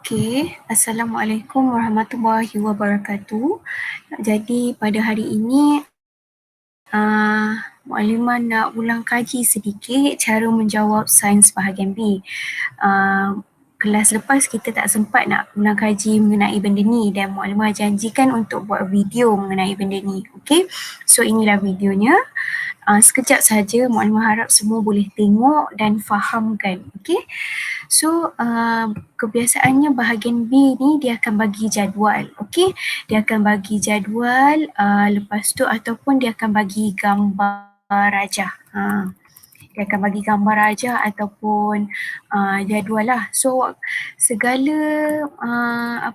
Okey, Assalamualaikum warahmatullahi wabarakatuh. Jadi pada hari ini Mukadimah nak ulang kaji sedikit cara menjawab sains bahagian B. Kelas lepas kita tak sempat nak ulang kaji mengenai benda ni dan Mukadimah janjikan untuk buat video mengenai benda ni. Okey, so inilah videonya. Sekejap saja, Mukadimah harap semua boleh tengok dan fahamkan. Okey. So, kebiasaannya bahagian B ni dia akan bagi jadual. Okey, dia akan bagi jadual, lepas tu ataupun dia akan bagi gambar rajah. Dia akan bagi gambar rajah ataupun jadual lah. So, segala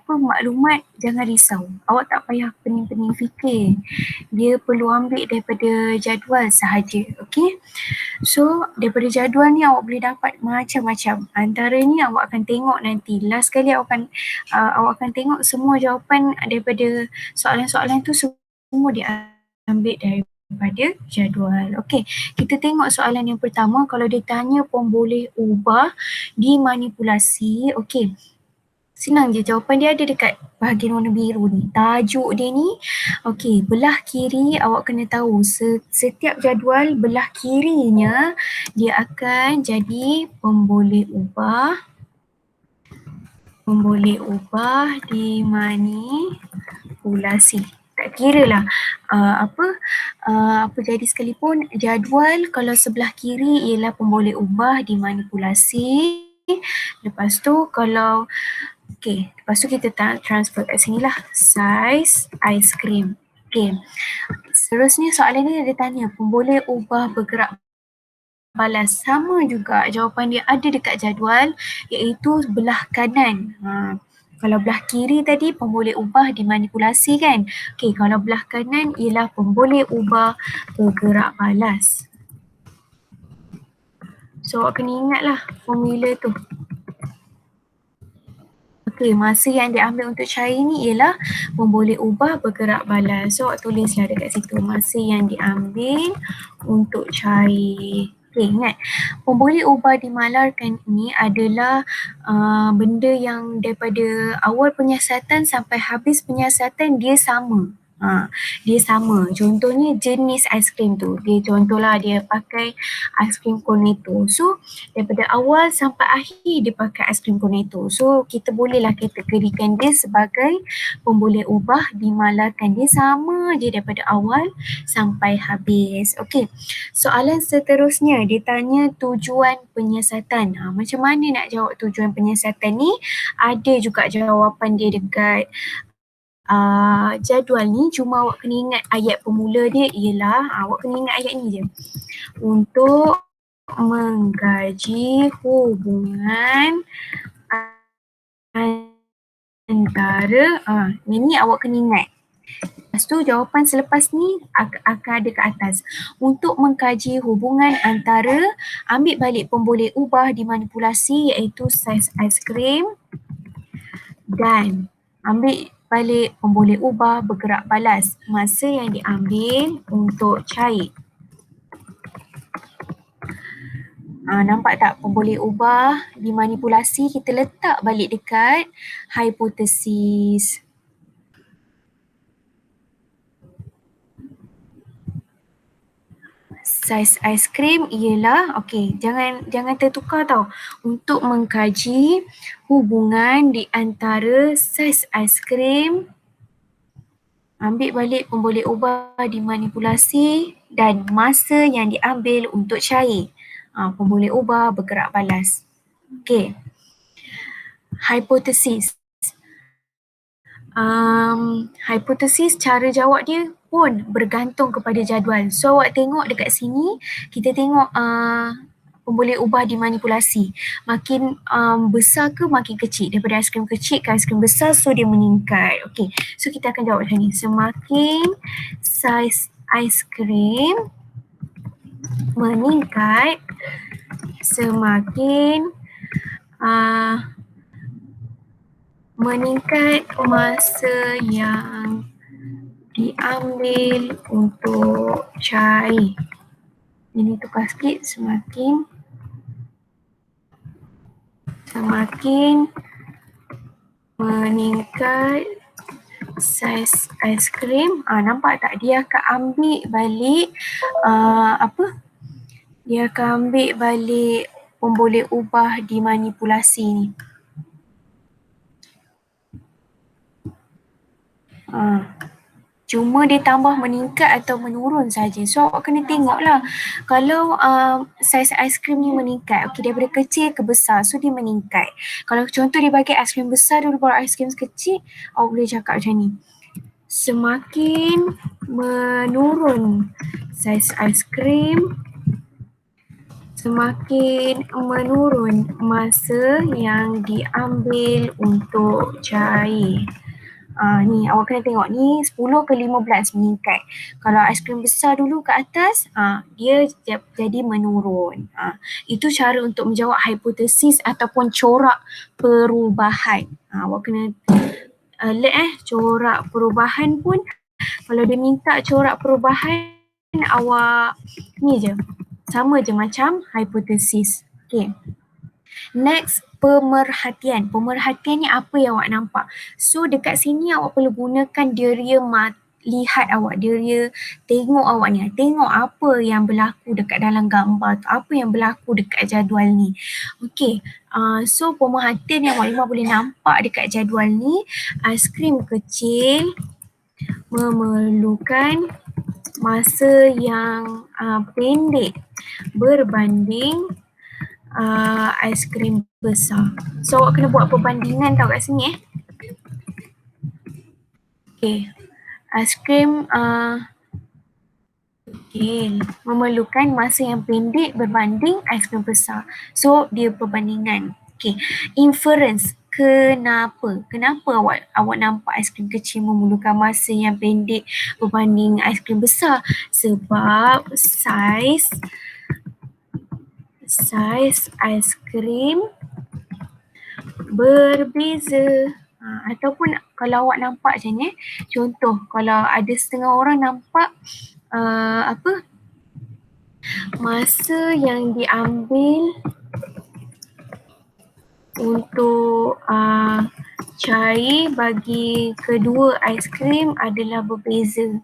maklumat jangan risau. Awak tak payah pening-pening fikir. Dia perlu ambil daripada jadual sahaja. Okey. So, daripada jadual ni awak boleh dapat macam-macam. Antaranya awak akan tengok nanti. Last kali awak akan tengok semua jawapan daripada soalan-soalan tu semua diambil daripada jadual. Okey, kita tengok soalan yang pertama. Kalau dia tanya pemboleh ubah dimanipulasi. Okey, senang je, jawapan dia ada dekat bahagian warna biru ni. Tajuk dia ni, okey, belah kiri awak kena tahu setiap jadual belah kirinya dia akan jadi pemboleh ubah dimanipulasi. Tak kira lah apa jadi sekalipun, jadual kalau sebelah kiri ialah pemboleh ubah dimanipulasi. Lepas tu kalau lepas tu kita transfer kat sini lah, saiz aiskrim. Okey, seterusnya soalan ni dia tanya pemboleh ubah bergerak balas. Sama juga, jawapan dia ada dekat jadual iaitu belah kanan. Kalau belah kiri tadi pemboleh ubah dimanipulasi kan. Okey, kalau belah kanan ialah pemboleh ubah bergerak balas. So awak kena ingatlah formula tu. Okey, masa yang diambil untuk cair ni ialah pemboleh ubah bergerak balas. So awak tulislah dekat situ masa yang diambil untuk cair. Okey, ingat pemboleh ubah dimalarkan ni adalah benda yang daripada awal penyiasatan sampai habis penyiasatan dia sama. Dia sama. Contohnya jenis aiskrim tu. Contohlah dia pakai aiskrim cornetto. So daripada awal sampai akhir dia pakai aiskrim cornetto. So kita bolehlah kategorikan dia sebagai pemboleh ubah dimalarkan. Dia sama je daripada awal sampai habis. Okey. Soalan seterusnya dia tanya tujuan penyiasatan. Macam mana nak jawab tujuan penyiasatan ni? Ada juga jawapan dia dekat jadual ni, cuma awak kena ingat ayat pemula dia ialah, awak kena ingat ayat ni je. Untuk mengkaji hubungan antara, ini awak kena ingat. Lepas tu jawapan selepas ni akan ada ke atas. Untuk mengkaji hubungan antara, ambil balik pemboleh ubah dimanipulasi iaitu saiz aiskrim dan ambil balik pemboleh ubah bergerak balas masa yang diambil untuk cair. Nampak tak pemboleh ubah dimanipulasi kita letak balik dekat hipotesis. Saiz aiskrim ialah, jangan tertukar tau. Untuk mengkaji hubungan di antara saiz aiskrim, ambil balik pemboleh ubah dimanipulasi dan masa yang diambil untuk cair. Pemboleh ubah bergerak balas. Okey. Hipotesis. Hipotesis cara jawab dia pun bergantung kepada jadual. So awak tengok dekat sini, kita tengok pemboleh ubah dimanipulasi. Makin besar ke makin kecil? Daripada aiskrim kecil ke aiskrim besar, so dia meningkat. Okey, so kita akan jawab macam ni. Semakin saiz aiskrim meningkat, semakin meningkat masa yang diambil untuk cair. Ini tukar sikit, semakin meningkat saiz aiskrim. Nampak tak? Dia akan ambil balik dia akan ambil balik pemboleh ubah dimanipulasi ni. Cuma dia tambah meningkat atau menurun saja. So awak kena tengoklah. Kalau saiz aiskrim ni meningkat, okey, daripada kecil ke besar, so dia meningkat. Kalau contoh dia bagi aiskrim besar dulu baru aiskrim kecil, awak boleh cakap macam ni. Semakin menurun saiz aiskrim, semakin menurun masa yang diambil untuk cair. Ni awak kena tengok ni 10 ke 15 meningkat. Kalau aiskrim besar dulu ke atas, dia jadi menurun. Itu cara untuk menjawab hipotesis ataupun corak perubahan. Awak kena corak perubahan pun kalau dia minta corak perubahan, awak ni je. Sama je macam hipotesis. Okay. Next, pemerhatian. Pemerhatian ni apa yang awak nampak? So dekat sini awak perlu gunakan deria lihat awak, deria tengok awak ni. Tengok apa yang berlaku dekat dalam gambar tu, apa yang berlaku dekat jadual ni. Okay, so pemerhatian yang awak Lima boleh nampak dekat jadual ni, aiskrim kecil memerlukan masa yang pendek berbanding aiskrim besar. So awak kena buat perbandingan tau kat sini Okay. Aiskrim memerlukan masa yang pendek berbanding aiskrim besar. So dia perbandingan. Okay. Inference. Kenapa? Kenapa awak nampak aiskrim kecil memerlukan masa yang pendek berbanding aiskrim besar? Sebab saiz aiskrim berbeza. Ataupun kalau awak nampak macam ni, contoh kalau ada setengah orang nampak masa yang diambil untuk cair bagi kedua aiskrim adalah berbeza.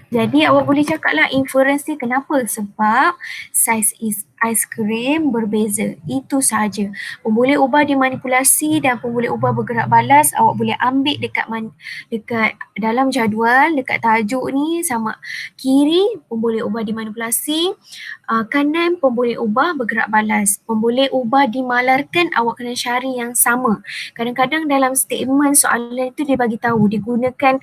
Jadi awak boleh cakaplah inference ni kenapa? Sebab saiz aiskrim berbeza. Itu sahaja. Pemboleh ubah dimanipulasi dan pemboleh ubah bergerak balas awak boleh ambil dekat dalam jadual, dekat tajuk ni sama. Kiri pemboleh ubah dimanipulasi, kanan pemboleh ubah bergerak balas. Pemboleh ubah dimalarkan awak kena cari yang sama. Kadang-kadang dalam statement soalan itu dia bagi tahu digunakan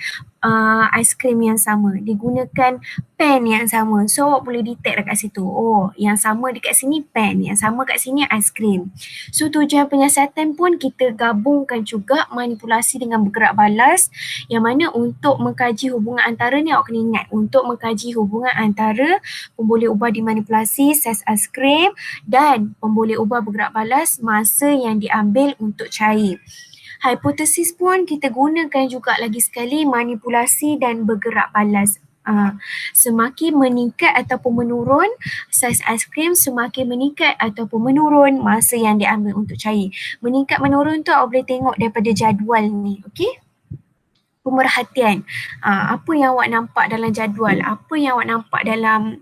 aiskrim yang sama, digunakan pen yang sama. So awak boleh detect dekat situ. Oh, yang sama dekat sini pen, yang sama kat sini aiskrim. So tujuan penyiasatan pun kita gabungkan juga manipulasi dengan bergerak balas, yang mana untuk mengkaji hubungan antara ni awak kena ingat, untuk mengkaji hubungan antara pemboleh ubah dimanipulasi saiz aiskrim dan pemboleh ubah bergerak balas masa yang diambil untuk cair. Hipotesis pun kita gunakan juga lagi sekali manipulasi dan bergerak balas. Semakin meningkat ataupun menurun saiz aiskrim, semakin meningkat ataupun menurun masa yang diambil untuk cair. Meningkat menurun tu awak boleh tengok daripada jadual ni. Okay? Pemerhatian. Apa yang awak nampak dalam jadual, apa yang awak nampak dalam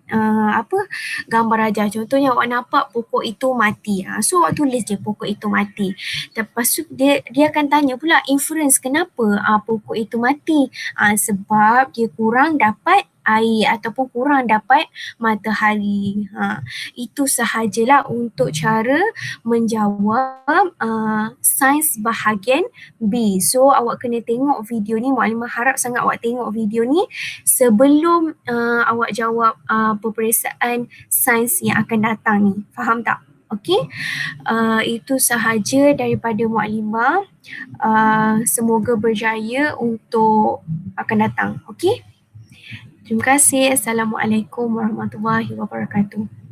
gambar rajah. Contohnya awak nampak pokok itu mati. So awak tulis je pokok itu mati. Lepas tu dia akan tanya pula inference kenapa pokok itu mati. Sebab dia kurang dapat air ataupun kurang dapat matahari. Itu sahajalah untuk cara menjawab sains bahagian B. So awak kena tengok video ni. Maklumat harap sangat awak tengok video ni sebelum awak jawab peperiksaan sains yang akan datang ni. Faham tak? Okey, itu sahaja daripada Muklimah. Semoga berjaya untuk akan datang. Okey. Terima kasih. Assalamualaikum warahmatullahi wabarakatuh.